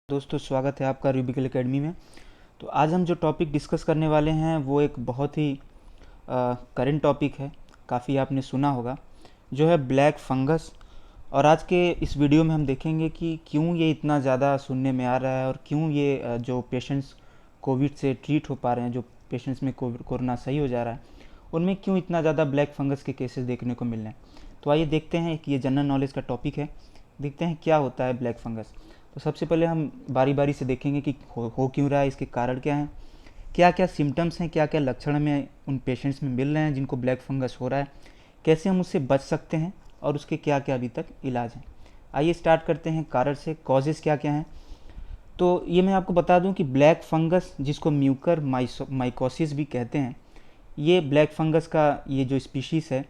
दोस्तों, स्वागत है आपका रूबिकल एकेडमी में। तो आज हम जो टॉपिक डिस्कस करने वाले हैं वो एक बहुत ही करंट टॉपिक है, काफ़ी आपने सुना होगा, जो है ब्लैक फंगस। और आज के इस वीडियो में हम देखेंगे कि क्यों ये इतना ज़्यादा सुनने में आ रहा है और क्यों ये जो पेशेंट्स कोविड से ट्रीट हो पा रहे हैं, जो पेशेंट्स में कोरोना सही हो जा रहा है, उनमें क्यों इतना ज़्यादा ब्लैक फंगस के केसेस देखने को मिल रहे हैं। तो आइए देखते हैं कि ये जनरल नॉलेज का टॉपिक है, देखते हैं क्या होता है ब्लैक फंगस। तो सबसे पहले हम बारी बारी से देखेंगे कि हो क्यों रहा है, इसके कारण क्या हैं, क्या क्या सिम्टम्स हैं, क्या क्या लक्षण हमें उन पेशेंट्स में मिल रहे हैं जिनको ब्लैक फंगस हो रहा है, कैसे हम उससे बच सकते हैं और उसके क्या क्या अभी तक इलाज हैं। आइए स्टार्ट करते हैं कारण से, कॉजेज़ क्या क्या हैं। तो ये मैं आपको बता दूं कि ब्लैक फंगस, जिसको म्यूकर माइकोसिस भी कहते हैं, ये ब्लैक फंगस का ये जो स्पीशीज़ है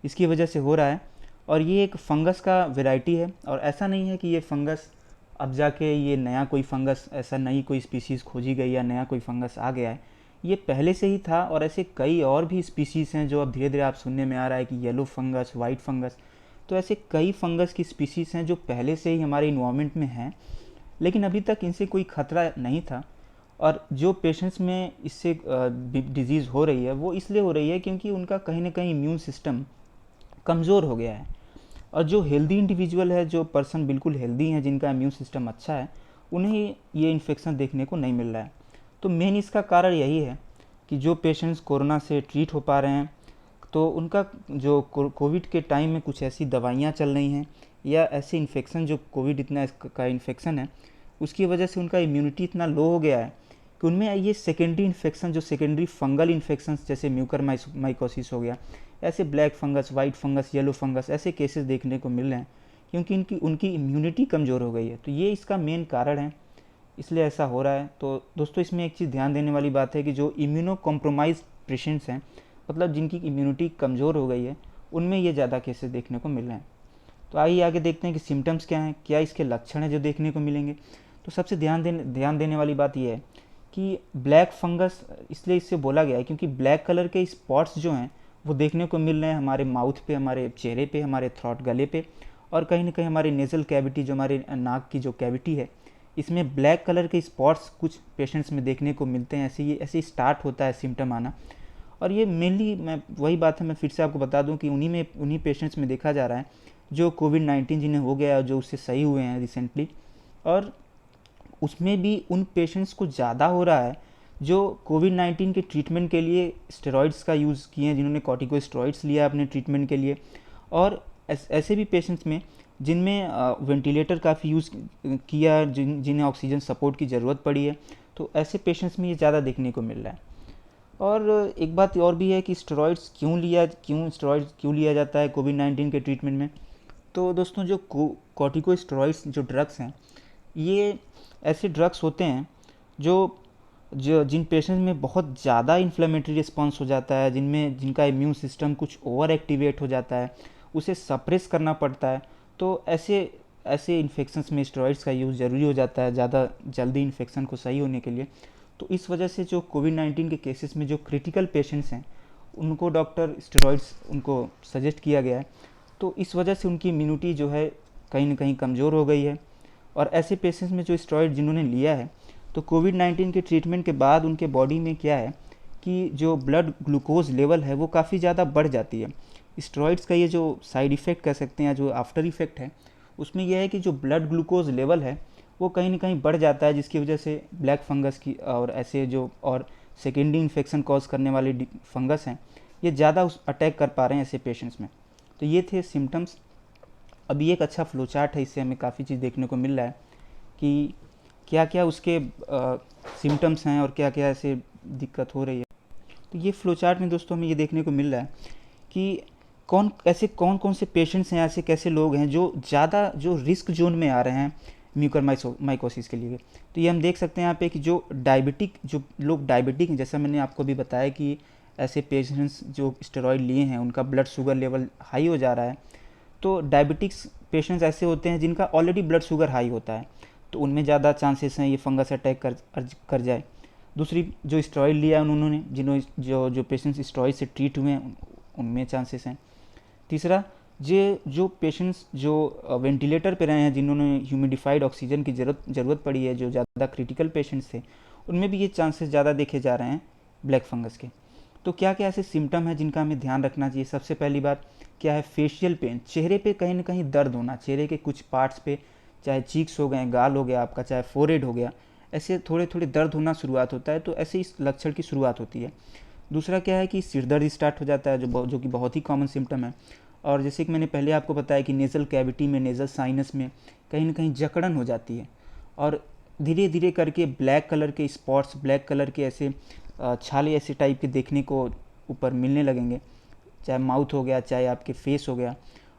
इसकी वजह से हो रहा है। और ये एक फंगस का वैरायटी है, और ऐसा नहीं है कि ये फंगस अब जाके ये नया कोई फंगस, ऐसा नई कोई स्पीशीज़ खोजी गई या नया कोई फंगस आ गया है। ये पहले से ही था, और ऐसे कई और भी स्पीशीज़ हैं जो अब धीरे धीरे आप सुनने में आ रहा है कि येलो फंगस, वाइट फंगस। तो ऐसे कई फंगस की स्पीशीज़ हैं जो पहले से ही हमारे इन्वायरमेंट में हैं, लेकिन अभी तक इनसे कोई खतरा नहीं था। और जो पेशेंट्स में इससे डिजीज़ हो रही है वो इसलिए हो रही है क्योंकि उनका कहीं ना कहीं इम्यून सिस्टम कमज़ोर हो गया है। और जो हेल्दी इंडिविजुअल है, जो पर्सन बिल्कुल हेल्दी हैं, जिनका इम्यून सिस्टम अच्छा है, उन्हें ये इन्फेक्शन देखने को नहीं मिल रहा है। तो मेन इसका कारण यही है कि जो पेशेंट्स कोरोना से ट्रीट हो पा रहे हैं, तो उनका जो कोविड के टाइम में कुछ ऐसी दवाइयाँ चल रही हैं या ऐसे इन्फेक्शन, जो कोविड इतना का इन्फेक्शन है, उसकी वजह से उनका इम्यूनिटी इतना लो हो गया है कि उनमें ये सेकेंडरी इन्फेक्शन, जो सेकेंडरी फंगल इन्फेक्शन जैसे म्यूकर माइकोसिस हो गया, ऐसे black fungus, white fungus, yellow fungus, ऐसे केसेस देखने को मिल रहे हैं क्योंकि उनकी इम्यूनिटी कमज़ोर हो गई है। तो ये इसका मेन कारण है, इसलिए ऐसा हो रहा है। तो दोस्तों, इसमें एक चीज़ ध्यान देने वाली बात है कि जो इम्यूनो कॉम्प्रोमाइज पेशेंट्स हैं, मतलब जिनकी इम्यूनिटी कमज़ोर हो गई है, उनमें ये ज़्यादा केसेस देखने को मिल रहे हैं। तो आइए आगे देखते हैं कि सिम्टम्स क्या हैं, क्या इसके लक्षण हैं जो देखने को मिलेंगे। तो सबसे ध्यान देने वाली बात यह है कि ब्लैक फंगस इसलिए इससे बोला गया है क्योंकि ब्लैक कलर के स्पॉट्स जो हैं वो देखने को मिल रहे हैं हमारे माउथ पे, हमारे चेहरे पे, हमारे थ्रोट, गले पे, और कहीं ना कहीं हमारे नेज़ल कैविटी, जो हमारे नाक की जो कैविटी है, इसमें ब्लैक कलर के स्पॉट्स कुछ पेशेंट्स में देखने को मिलते हैं। ऐसे ही स्टार्ट होता है सिम्टम आना। और ये मेनली, मैं वही बात है, मैं फिर से आपको बता दूं कि उन्हीं पेशेंट्स में देखा जा रहा है जो कोविड-19 जिन्हें हो गया, जो उससे सही हुए हैं रिसेंटली। और उसमें भी उन पेशेंट्स को ज़्यादा हो रहा है जो कोविड-19 के ट्रीटमेंट के लिए स्टेरॉइड्स का यूज़ किए हैं, जिन्होंने कॉर्टिकोस्टेरॉइड्स लिया अपने ट्रीटमेंट के लिए। और ऐसे भी पेशेंट्स में जिनमें वेंटिलेटर काफ़ी यूज़ किया, जिन्हें ऑक्सीजन सपोर्ट की ज़रूरत पड़ी है। तो ऐसे पेशेंट्स में ये ज़्यादा देखने को मिल रहा है। और एक बात और भी है कि स्टेरॉइड्स क्यों लिया जाता है कोविड-19 के ट्रीटमेंट में। तो दोस्तों, जो कॉर्टिकोस्टेरॉइड्स जो ड्रग्स हैं, ये ऐसे ड्रग्स होते हैं जो जो जिन पेशेंट्स में बहुत ज़्यादा इन्फ्लेमेटरी रिस्पॉन्स हो जाता है, जिनका इम्यून सिस्टम कुछ ओवर एक्टिवेट हो जाता है, उसे सप्रेस करना पड़ता है। तो ऐसे ऐसे इन्फेक्शंस में स्टेरॉइड्स का यूज़ ज़रूरी हो जाता है ज़्यादा जल्दी इन्फेक्शन को सही होने के लिए। तो इस वजह से जो कोविड-19 के केसेस में जो क्रिटिकल पेशेंट्स हैं, उनको डॉक्टर स्टेरॉइड्स उनको सजेस्ट किया गया है। तो इस वजह से उनकी इम्यूनिटी जो है कहीं ना कहीं कमज़ोर हो गई है। और ऐसे पेशेंट्स में जो स्टेरॉइड जिन्होंने लिया है, तो कोविड-19 के ट्रीटमेंट के बाद उनके बॉडी में क्या है कि जो ब्लड ग्लूकोज लेवल है वो काफ़ी ज़्यादा बढ़ जाती है। स्टेरॉइड्स का ये जो साइड इफ़ेक्ट कह सकते हैं, जो आफ्टर इफ़ेक्ट है, उसमें यह है कि जो ब्लड ग्लूकोज लेवल है वो कहीं ना कहीं बढ़ जाता है, जिसकी वजह से ब्लैक फंगस की और ऐसे जो और सेकेंडरी इन्फेक्शन कॉज करने वाले फंगस हैं, ये ज़्यादा अटैक कर पा रहे हैं ऐसे पेशेंट्स में। तो ये थे सिम्टम्स। अभी एक अच्छा फ्लो चार्ट है, इससे हमें काफ़ी चीज़ देखने को मिल रहा है कि क्या क्या उसके सिम्टम्स हैं और क्या क्या ऐसे दिक्कत हो रही है। तो ये फ्लो चार्ट में दोस्तों हमें ये देखने को मिल रहा है कि कौन कौन से पेशेंट्स हैं, ऐसे कैसे लोग हैं जो ज़्यादा जो रिस्क जोन में आ रहे हैं म्यूकर माइकोसिस के लिए। तो ये हम देख सकते हैं यहाँ पे कि जो लोग डायबिटिक हैं, जैसा मैंने आपको भी बताया कि ऐसे पेशेंट्स जो स्टेरॉइड लिए हैं उनका ब्लड शुगर लेवल हाई हो जा रहा है। तो डायबिटिक्स पेशेंट्स ऐसे होते हैं जिनका ऑलरेडी ब्लड शुगर हाई होता है, तो उनमें ज़्यादा चांसेस हैं ये फंगस अटैक कर जाए। दूसरी, जो स्टेरॉइड लिया है उन्होंने जो पेशेंट्स स्टेरॉइड से ट्रीट हुए हैं, उनमें चांसेस हैं। तीसरा, जे जो पेशेंट्स जो वेंटिलेटर पे रहे हैं, जिन्होंने ह्यूमिडिफाइड ऑक्सीजन की ज़रूरत पड़ी है, जो ज़्यादा क्रिटिकल पेशेंट्स थे, उनमें भी ये चांसेस ज़्यादा देखे जा रहे हैं ब्लैक फंगस के। तो क्या क्या ऐसे सिम्टम है जिनका हमें ध्यान रखना चाहिए? सबसे पहली बात क्या है? फेशियल पेन, चेहरे पे कहीं ना कहीं दर्द होना, चेहरे के कुछ पार्ट्स पे, चाहे चीक्स हो गए, गाल हो गया आपका, चाहे फोरहेड हो गया, ऐसे थोड़े थोड़े दर्द होना शुरुआत होता है, तो ऐसे इस लक्षण की शुरुआत होती है। दूसरा क्या है कि सिर दर्द स्टार्ट हो जाता है, जो कि बहुत ही कॉमन सिम्टम है। और जैसे कि मैंने पहले आपको बताया कि नेज़ल कैविटी में, नेज़ल साइनस में कहीं ना कहीं जकड़न हो जाती है, और धीरे धीरे करके ब्लैक कलर के स्पॉट्स, ब्लैक कलर के ऐसे छाले ऐसे टाइप के देखने को ऊपर मिलने लगेंगे, चाहे माउथ हो गया, चाहे आपके फेस हो गया।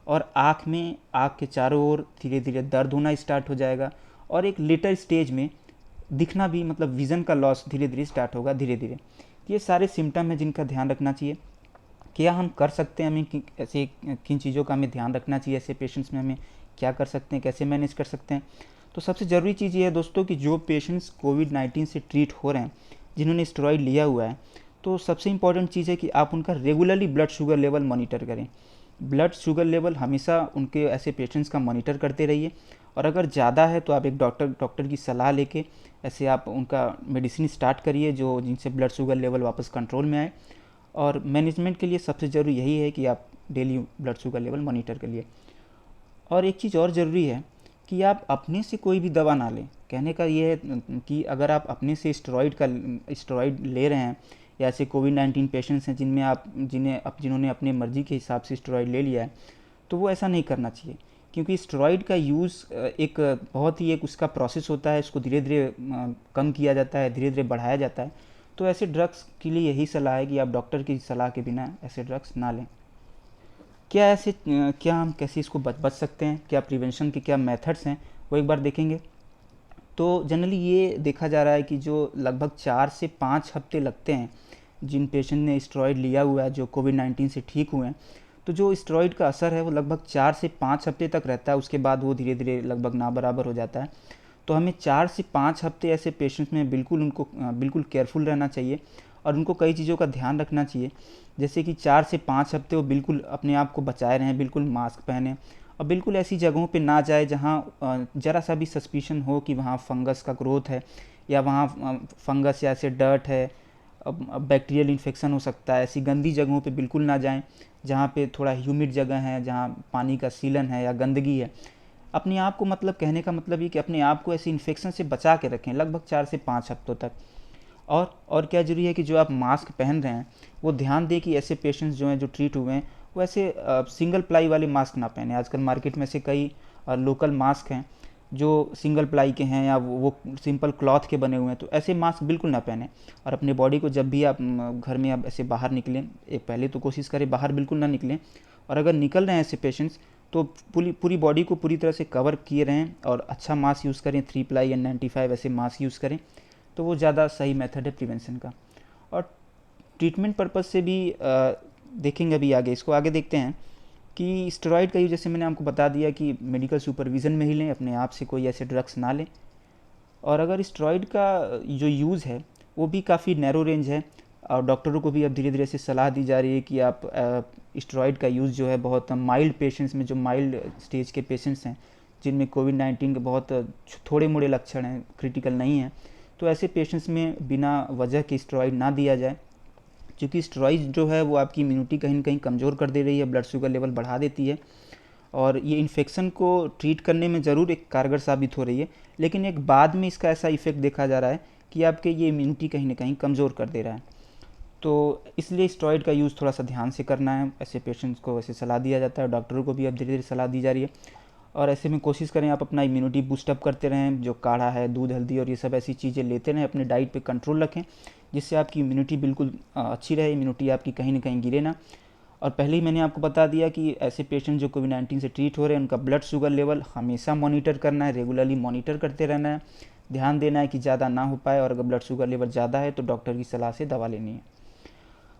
और आँख में, आँख के चारों ओर धीरे धीरे दर्द होना स्टार्ट हो जाएगा, और एक लेटर स्टेज में दिखना भी, मतलब विज़न का लॉस धीरे धीरे स्टार्ट होगा धीरे धीरे। ये सारे सिम्टम हैं जिनका ध्यान रखना चाहिए। क्या हम कर सकते हैं, हमें ऐसे किन चीज़ों का हमें ध्यान रखना चाहिए, ऐसे पेशेंट्स में हमें क्या कर सकते हैं, कैसे मैनेज कर सकते हैं? तो सबसे ज़रूरी चीज़ ये है दोस्तों कि जो पेशेंट्स कोविड-19 से ट्रीट हो रहे हैं, जिन्होंने स्टेरॉइड लिया हुआ है, तो सबसे इम्पॉर्टेंट चीज़ है कि आप उनका regularly blood sugar level monitor करें। ब्लड शुगर लेवल हमेशा उनके ऐसे पेशेंट्स का मॉनिटर करते रहिए, और अगर ज़्यादा है तो आप एक डॉक्टर की सलाह लेके ऐसे आप उनका मेडिसिन स्टार्ट करिए, जो जिनसे ब्लड शुगर लेवल वापस कंट्रोल में आए। और मैनेजमेंट के लिए सबसे ज़रूरी यही है कि आप daily blood sugar level monitor करिए। और एक चीज़ और ज़रूरी है कि आप अपने से कोई भी दवा ना लें। कहने का ये है कि अगर आप अपने से स्टेरॉइड ले रहे हैं, या ऐसे कोविड-19 पेशेंट्स हैं जिन्होंने अपने मर्ज़ी के हिसाब से स्टेरॉइड ले लिया है, तो वो ऐसा नहीं करना चाहिए। क्योंकि स्टेरॉइड का यूज़ एक बहुत ही एक उसका प्रोसेस होता है, इसको धीरे धीरे कम किया जाता है, धीरे धीरे बढ़ाया जाता है। तो ऐसे ड्रग्स के लिए यही सलाह है कि आप डॉक्टर की सलाह के बिना ऐसे ड्रग्स ना लें। क्या हम कैसे इसको बच सकते हैं, क्या प्रिवेंशन के क्या मेथड्स हैं, वो एक बार देखेंगे। तो जनरली ये देखा जा रहा है कि जो लगभग 4 से 5 हफ्ते लगते हैं जिन पेशेंट ने स्टेरॉइड लिया हुआ है, जो कोविड-19 से ठीक हुए हैं, तो जो स्टेरॉइड का असर है वो लगभग 4 से 5 हफ्ते तक रहता है, उसके बाद वो धीरे धीरे लगभग ना बराबर हो जाता है। तो हमें 4 से 5 हफ्ते ऐसे पेशेंट्स में बिल्कुल केयरफुल रहना चाहिए, और उनको कई चीज़ों का ध्यान रखना चाहिए। जैसे कि 4 से 5 हफ्ते वो बिल्कुल अपने आप को बचाए रहें, बिल्कुल मास्क पहने, और बिल्कुल ऐसी जगहों पे ना जाए जहाँ ज़रा सा भी सस्पिशन हो कि वहाँ फंगस का ग्रोथ है, या वहाँ फंगस या ऐसे डर्ट है, बैक्टीरियल इन्फेक्शन हो सकता है। ऐसी गंदी जगहों पे बिल्कुल ना जाएं, जहाँ पे थोड़ा ह्यूमिड जगह है, जहाँ पानी का सीलन है या गंदगी है। अपने आप को, मतलब कहने का मतलब ये कि अपने आप को ऐसे इन्फेक्शन से बचा के रखें लगभग 4 से 5 हफ्तों तक। और क्या ज़रूरी है कि जो आप मास्क पहन रहे हैं, वो ध्यान दें कि ऐसे पेशेंट्स जो हैं, जो ट्रीट हुए हैं, वो ऐसे सिंगल प्लाई वाले मास्क ना पहने। आजकल मार्केट में से कई लोकल मास्क हैं जो सिंगल प्लाई के हैं, या वो सिंपल क्लॉथ के बने हुए हैं, तो ऐसे मास्क बिल्कुल ना पहने। और अपने बॉडी को जब भी आप घर में आप ऐसे बाहर निकलें, पहले तो कोशिश करें बाहर बिल्कुल ना निकलें, और अगर निकल रहे हैं ऐसे पेशेंट्स, तो पूरी पूरी बॉडी को पूरी तरह से कवर किए रहें, और अच्छा मास्क यूज़ करें, 3 प्लाई या 95 ऐसे मास्क यूज़ करें, तो वो ज़्यादा सही मेथड है प्रिवेंशन का। और ट्रीटमेंट पर्पज़ से भी देखेंगे अभी आगे, इसको आगे देखते हैं कि स्टेरॉइड का यूज़, जैसे मैंने आपको बता दिया कि मेडिकल सुपरविज़न में ही लें, अपने आप से कोई ऐसे ड्रग्स ना लें। और अगर स्टेरॉइड का जो यूज़ है वो भी काफ़ी नैरो रेंज है, और डॉक्टरों को भी अब धीरे धीरे से सलाह दी जा रही है कि आप स्टेरॉइड का यूज़ जो है बहुत माइल्ड पेशेंट्स में, जो माइल्ड स्टेज के पेशेंट्स हैं, जिनमें कोविड-19 के बहुत थोड़े मोड़े लक्षण हैं, क्रिटिकल नहीं हैं, तो ऐसे पेशेंट्स में बिना वजह के स्टेरॉइड ना दिया जाए। क्योंकि स्टेरॉइड जो है वो आपकी इम्यूनिटी कहीं ना कहीं कमज़ोर कर दे रही है, ब्लड शुगर लेवल बढ़ा देती है, और ये इन्फेक्शन को ट्रीट करने में ज़रूर एक कारगर साबित हो रही है, लेकिन एक बाद में इसका ऐसा इफेक्ट देखा जा रहा है कि आपके ये इम्यूनिटी कहीं ना कहीं कमज़ोर कर दे रहा है। तो इसलिए स्टेरॉइड का यूज़ थोड़ा सा ध्यान से करना है, ऐसे पेशेंट्स को वैसे सलाह दिया जाता है, डॉक्टरों को भी अब धीरे धीरे सलाह दी जा रही है। और ऐसे में कोशिश करें आप अपना इम्यूनिटी बूस्टअप करते रहें, जो काढ़ा है, दूध, हल्दी और ये सब ऐसी चीज़ें लेते रहें, अपने डाइट पे कंट्रोल रखें, जिससे आपकी इम्यूनिटी बिल्कुल अच्छी रहे, इम्यूनिटी आपकी कहीं ना कहीं गिरे ना। और पहले ही मैंने आपको बता दिया कि ऐसे पेशेंट जो कोविड-19 से ट्रीट हो रहे हैं, उनका ब्लड शुगर लेवल हमेशा मॉनिटर करना है, रेगुलरली मॉनिटर करते रहना है, ध्यान देना है कि ज़्यादा ना हो पाए, और अगर ब्लड शुगर लेवल ज़्यादा है तो डॉक्टर की सलाह से दवा लेनी है।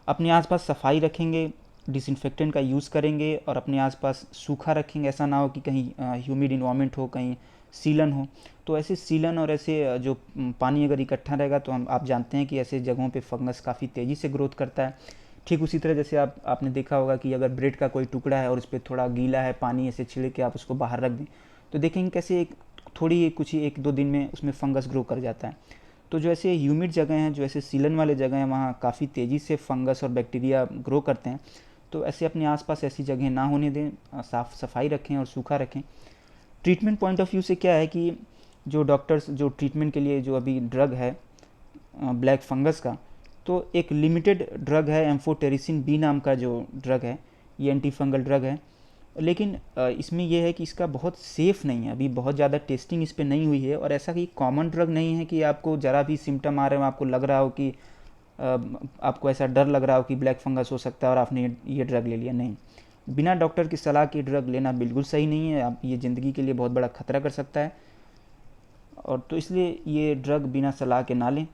अपने आसपास सफाई रखेंगे, डिसइंफेक्टेंट का यूज़ करेंगे, और अपने आसपास सूखा रखेंगे, ऐसा ना हो कि कहीं ह्यूमिड इन्वायरमेंट हो, कहीं सीलन हो। तो ऐसे सीलन और ऐसे जो पानी अगर इकट्ठा रहेगा, तो आप जानते हैं कि ऐसे जगहों पे फंगस काफ़ी तेज़ी से ग्रोथ करता है। ठीक उसी तरह जैसे आपने देखा होगा कि अगर ब्रेड का कोई टुकड़ा है और उस पर थोड़ा गीला है, पानी ऐसे छिड़क के आप उसको बाहर रख दें तो देखेंगे कैसे एक थोड़ी कुछ ही 1-2 दिन में उसमें फंगस ग्रो कर जाता है। तो जो ऐसे ह्यूमिड जगह हैं, जो ऐसे सीलन वाले जगह हैं, वहाँ काफ़ी तेज़ी से फंगस और बैक्टीरिया ग्रो करते हैं। तो ऐसे अपने आसपास ऐसी जगह ना होने दें, साफ़ सफाई रखें और सूखा रखें। ट्रीटमेंट पॉइंट ऑफ व्यू से क्या है कि जो डॉक्टर्स जो ट्रीटमेंट के लिए जो अभी ड्रग है ब्लैक फंगस का, तो एक लिमिटेड ड्रग है, एम्फोटेरिसिन बी नाम का जो ड्रग है, ये एंटी फंगल ड्रग है। लेकिन इसमें यह है कि इसका बहुत सेफ़ नहीं है, अभी बहुत ज़्यादा टेस्टिंग इस पर नहीं हुई है, और ऐसा कि कॉमन ड्रग नहीं है कि आपको ज़रा भी सिम्टम आ रहे हो, आपको लग रहा हो कि आपको ऐसा डर लग रहा हो कि ब्लैक फंगस हो सकता है और आपने ये ड्रग ले लिया। नहीं, बिना डॉक्टर की सलाह के ड्रग लेना बिल्कुल सही नहीं है, आप ये ज़िंदगी के लिए बहुत बड़ा खतरा कर सकता है। और तो इसलिए ये ड्रग बिना सलाह के ना लें।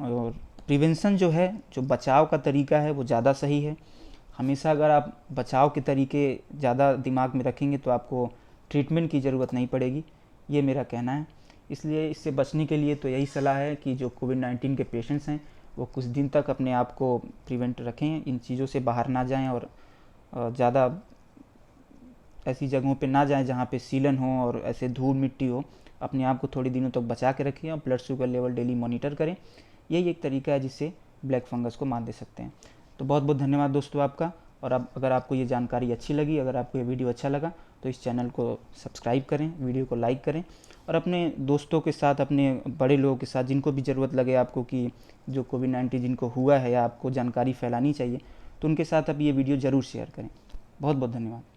और प्रिवेंशन जो है, जो बचाव का तरीका है, वो ज़्यादा सही है। हमेशा अगर आप बचाव के तरीके ज़्यादा दिमाग में रखेंगे तो आपको ट्रीटमेंट की ज़रूरत नहीं पड़ेगी, ये मेरा कहना है। इसलिए इससे बचने के लिए तो यही सलाह है कि जो कोविड-19 के पेशेंट्स हैं वो कुछ दिन तक अपने आप को प्रिवेंट रखें, इन चीज़ों से बाहर ना जाएं और ज़्यादा ऐसी जगहों पे ना जाएं जहाँ पे सीलन हो और ऐसे धूल मिट्टी हो। अपने आप को थोड़ी दिनों तक बचा के रखें और blood sugar level daily monitor करें। यही एक तरीका है जिससे ब्लैक फंगस को मात दे सकते हैं। तो बहुत बहुत धन्यवाद दोस्तों आपका। और अब अगर आपको ये जानकारी अच्छी लगी, अगर आपको ये वीडियो अच्छा लगा तो इस चैनल को सब्सक्राइब करें, वीडियो को लाइक करें और अपने दोस्तों के साथ, अपने बड़े लोगों के साथ, जिनको भी ज़रूरत लगे आपको कि जो कोविड-19 जिनको हुआ है या आपको जानकारी फैलानी चाहिए, तो उनके साथ आप ये वीडियो ज़रूर शेयर करें। बहुत बहुत धन्यवाद।